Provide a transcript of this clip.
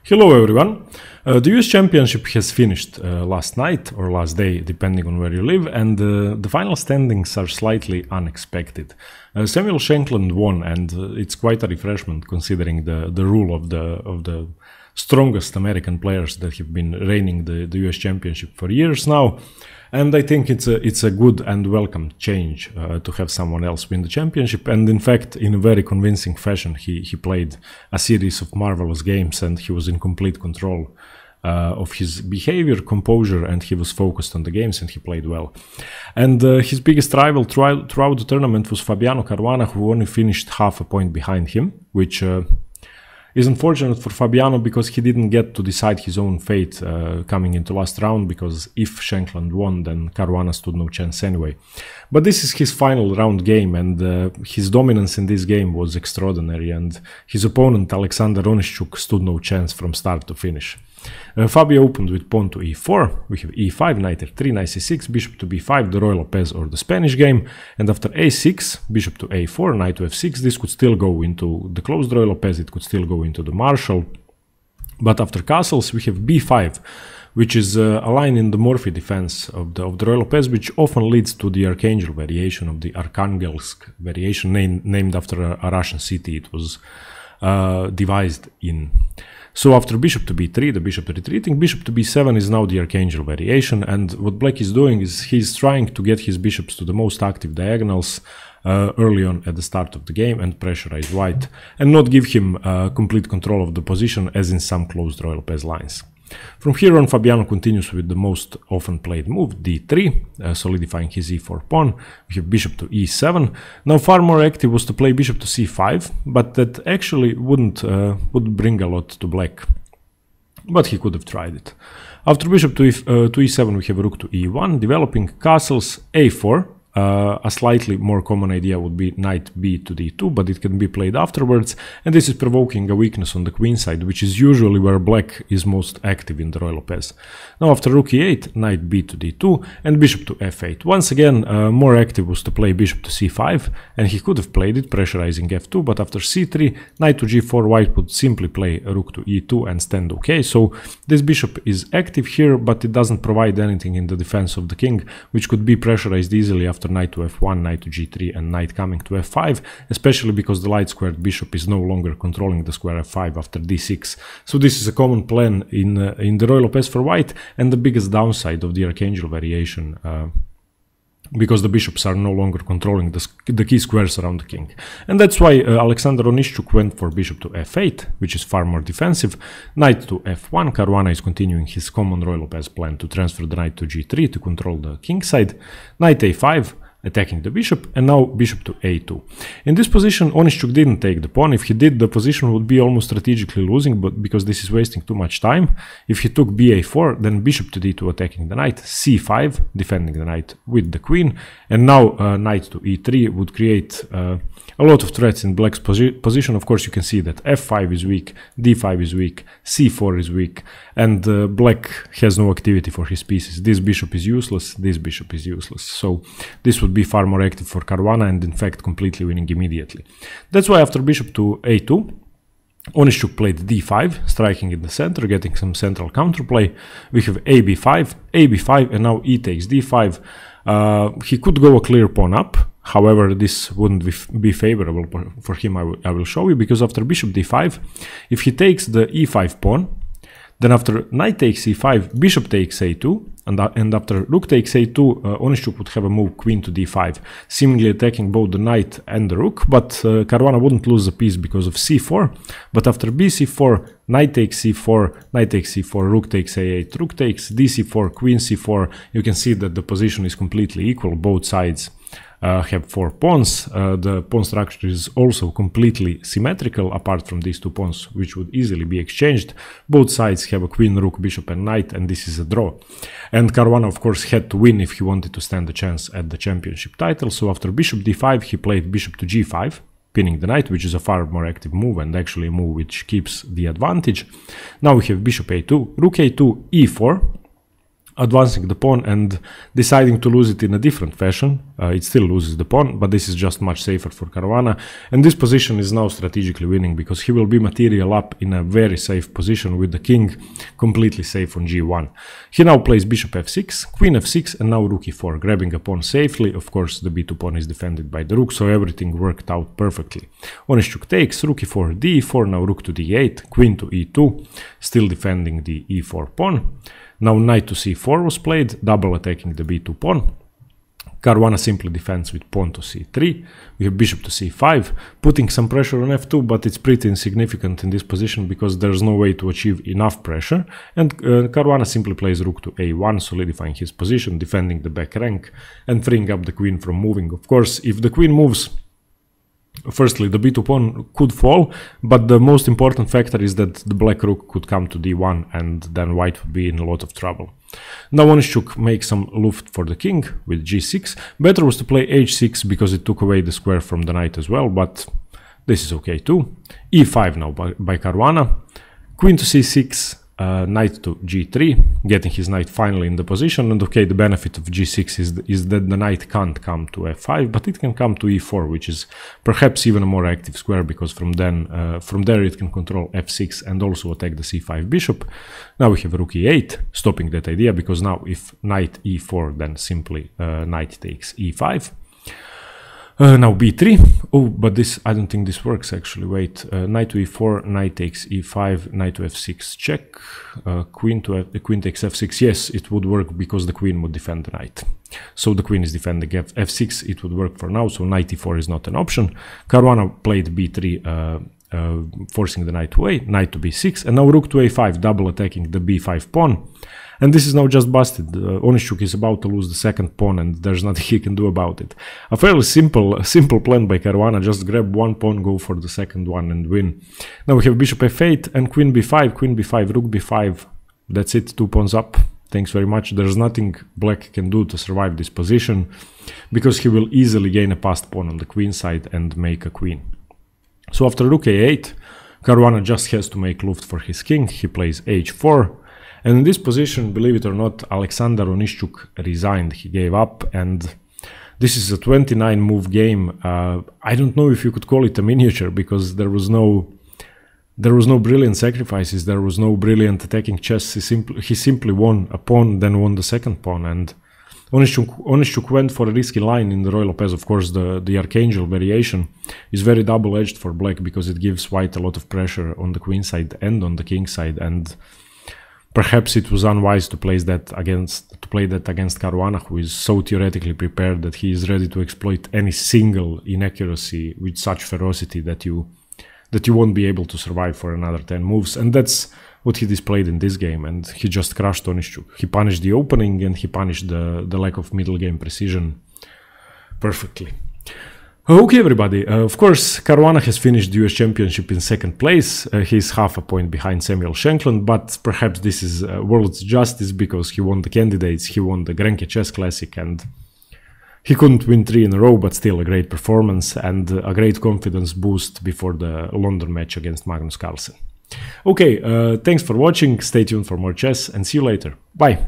Hello everyone. The US Championship has finished last night or last day, depending on where you live, and the final standings are slightly unexpected. Samuel Shankland won, and it's quite a refreshment considering the rule of the strongest American players that have been reigning the US Championship for years now. And I think it's a good and welcome change to have someone else win the championship. And in fact, in a very convincing fashion, he played a series of marvelous games, and he was in complete control of his behavior, composure, and he was focused on the games, and he played well. And his biggest rival throughout the tournament was Fabiano Caruana, who only finished half a point behind him, which is unfortunate for Fabiano because he didn't get to decide his own fate coming into last round, because if Shankland won, then Caruana stood no chance anyway. But this is his final round game, and his dominance in this game was extraordinary, and his opponent Alexander Onischuk stood no chance from start to finish. Fabio opened with pawn to e4, we have e5, knight f3, knight c6, bishop to b5, the Ruy Lopez or the Spanish game, and after a6, bishop to a4, knight to f6, this could still go into the closed Ruy Lopez, it could still go into the Marshall, but after castles we have b5, which is a line in the Morphy defense of the Ruy Lopez, which often leads to the Archangel variation of the Arkhangelsk variation, named after a Russian city it was devised in. So after bishop to b3, the bishop retreating, bishop to b7 is now the Archangel variation, and what Black is doing is he's trying to get his bishops to the most active diagonals early on at the start of the game and pressurize white, and not give him complete control of the position as in some closed Ruy Lopez lines. From here on, Fabiano continues with the most often played move, d3, solidifying his e4 pawn. We have bishop to e7. Now far more active was to play bishop to c5, but that actually would bring a lot to Black. But he could have tried it. After bishop to e7, we have rook to e1, developing castles, a4. A slightly more common idea would be knight b to d2, but it can be played afterwards, and this is provoking a weakness on the queen side, which is usually where Black is most active in the Ruy Lopez. Now after rook e8, knight b to d2, and bishop to f8. Once again, more active was to play bishop to c5, and he could have played it, pressurizing f2, but after c3, knight to g4, white would simply play rook to e2 and stand okay. So this bishop is active here, but it doesn't provide anything in the defense of the king, which could be pressurized easily after knight to f1, knight to g3, and knight coming to f5, especially because the light squared bishop is no longer controlling the square f5 after d6. So this is a common plan in the Ruy Lopez for white, and the biggest downside of the Archangel variation, because the bishops are no longer controlling the key squares around the king. And that's why Alexander Onischuk went for bishop to f8, which is far more defensive. Knight to f1, Caruana is continuing his common Ruy Lopez plan to transfer the knight to g3 to control the king side. Knight a5, attacking the bishop, and now bishop to a2. In this position, Onischuk didn't take the pawn. If he did, the position would be almost strategically losing, but because this is wasting too much time. If he took ba4, then bishop to d2 attacking the knight, c5 defending the knight with the queen, and now knight to e3 would create a lot of threats in Black's position. Of course, you can see that f5 is weak, d5 is weak, c4 is weak, and Black has no activity for his pieces. This bishop is useless, this bishop is useless. So this would be far more active for Caruana, and in fact completely winning immediately. That's why after bishop to a2, Onischuk played d5, striking in the center, getting some central counterplay. We have ab5, and now e takes d5. He could go a clear pawn up. However, this wouldn't be favorable for him, I will show you, because after bishop d5, if he takes the e5 pawn, then after knight takes e5, bishop takes a2, and after rook takes a2, Onischuk would have a move queen to d5, seemingly attacking both the knight and the rook, but Caruana wouldn't lose the piece because of c4. But after bc4, knight takes c4, knight takes c4, rook takes a8, rook takes dc4, queen c4, you can see that the position is completely equal. Both sides have 4 pawns. The pawn structure is also completely symmetrical apart from these 2 pawns, which would easily be exchanged. Both sides have a queen, rook, bishop, and knight, and this is a draw. And Caruana, of course, had to win if he wanted to stand a chance at the championship title. So after bishop d5, he played bishop to g5, pinning the knight, which is a far more active move, and actually a move which keeps the advantage. Now we have bishop a2, rook a2, e4. advancing the pawn and deciding to lose it in a different fashion. It still loses the pawn, but this is just much safer for Caruana. And this position is now strategically winning because he will be material up in a very safe position with the king completely safe on g1. He now plays bishop f6, queen f6, and now rook e4, grabbing a pawn safely. Of course, the b2 pawn is defended by the rook, so everything worked out perfectly. Onischuk takes, rook e4, d4, now rook to d8, queen to e2, still defending the e4 pawn. Now knight to c4 was played, double attacking the b2 pawn. Caruana simply defends with pawn to c3. We have bishop to c5, putting some pressure on f2, but it's pretty insignificant in this position because there's no way to achieve enough pressure. And Caruana simply plays rook to a1, solidifying his position, defending the back rank, and freeing up the queen from moving. Of course, if the queen moves, firstly, the b2 pawn could fall, but the most important factor is that the black rook could come to d1 and then white would be in a lot of trouble. Now Onischuk makes some luft for the king with g6. Better was to play h6 because it took away the square from the knight as well, but this is okay too. e5 now by Caruana. Queen to c6. Knight to g3, getting his knight finally in the position. And okay, the benefit of g6 is that the knight can't come to f5, but it can come to e4, which is perhaps even a more active square because from there it can control f6 and also attack the c5 bishop. Now we have rook e8, stopping that idea because now if knight e4, then simply knight takes e5. Now b3. Oh, but this, I don't think this works actually. Wait, knight to e4, knight takes e5, knight to f6, check. Queen takes f6. Yes, it would work because the queen would defend the knight. So the queen is defending f6. It would work for now. So knight e4 is not an option. Caruana played b3, forcing the knight away. Knight to b6, and now rook to a5, double attacking the b5 pawn. And this is now just busted. Onischuk is about to lose the second pawn and there's nothing he can do about it. A fairly simple plan by Caruana, just grab one pawn, go for the second one and win. Now we have bishop f8 and queen b5, rook b5. That's it, 2 pawns up. Thanks very much. There's nothing black can do to survive this position because he will easily gain a passed pawn on the queen side and make a queen. So after rook a8, Caruana just has to make luft for his king. He plays h4. And in this position, believe it or not, Alexander Onischuk resigned. He gave up, and this is a 29 move game. I don't know if you could call it a miniature because there was no brilliant sacrifices. There was no brilliant attacking chess. He simply won a pawn, then won the second pawn. And Onischuk went for a risky line in the Ruy Lopez. Of course, the Archangel Variation is very double-edged for black because it gives white a lot of pressure on the queen side and on the king side. And perhaps it was unwise to play that against Caruana, who is so theoretically prepared that he is ready to exploit any single inaccuracy with such ferocity that you won't be able to survive for another 10 moves. And that's what he displayed in this game, and he just crushed Onischuk. He punished the opening and he punished the lack of middle game precision perfectly. Okay, everybody. Of course, Caruana has finished the US Championship in second place. He's half a point behind Samuel Shankland, but perhaps this is world's justice because he won the candidates, he won the Grenke Chess Classic, and he couldn't win 3 in a row, but still a great performance and a great confidence boost before the London match against Magnus Carlsen. Okay, thanks for watching, stay tuned for more chess, and see you later. Bye!